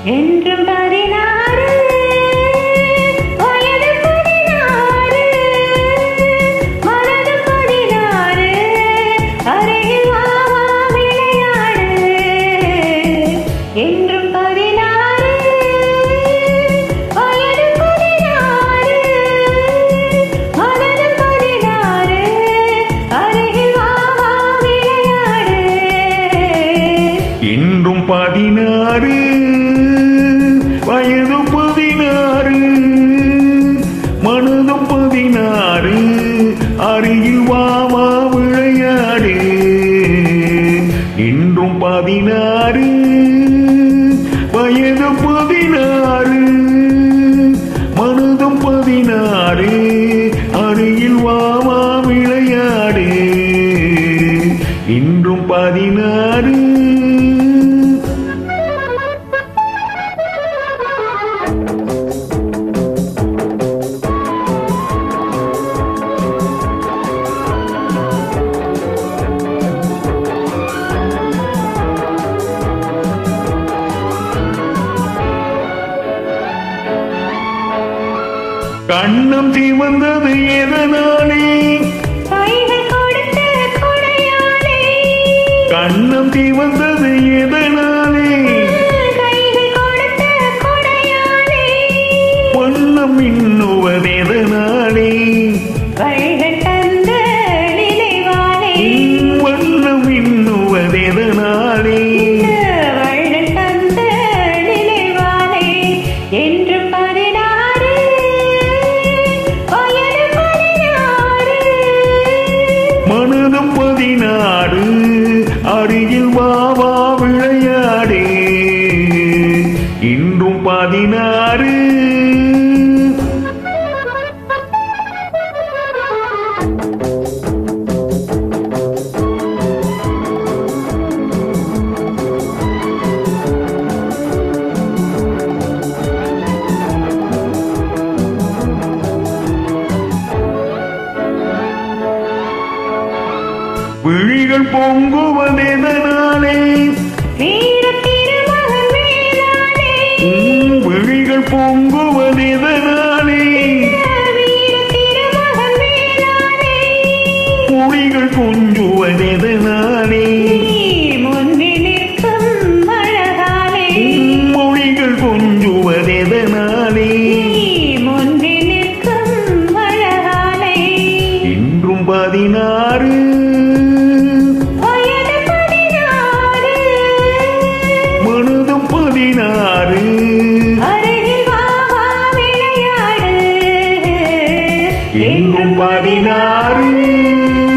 என்றும் 16 வயது 16 மனது 16 அருகில் வா வா விளையாடு என்றும் 16 வயது 16 மனது 16 அருகில் வா வா விளையாடு என்றும் 16 வயது 16 மனதும் 16 அருகில் வா வா விளையாடு என்றும் 16 வயது 16 மனதும் 16 அருகில் வா வா விளையாடு என்றும் 16 கண்ணம் சிவந்தது எதனாலே கைகள் கொடுத்த கொடையாளே கண்ணம் சிவந்தது எதனாலே கைகள் கொடுத்த கொடையாளே வண்ணம் மின்னுவது எதனாலே கைகள் தந்த நினைவாலே வண்ணம் மின்னுவது எதனாலே வள்ளல் தந்த நினைவாலே என்று 16 வயது 16 மனதும் 16 அருகில் வா வா விளையாடே இன்றும் 16 விழிகள் பொங்குவதெதனாலே வீர திருமகன் வேளாளே விழிகள் பொங்குவதெதனாலே வீர திருமகன் வேளாளே மொழிகள் கொஞ்சுவதெதனாலே நீ முன்னில் நிற்கும் அழகாலே மொழிகள் கொஞ்சுவதெதனாலே நீ முன்னில் நிற்கும் அழகாலே இன்றும் 16 வயது 16 மனதும் 16 அருகில் வா வா விளையாடு இன்றும் 16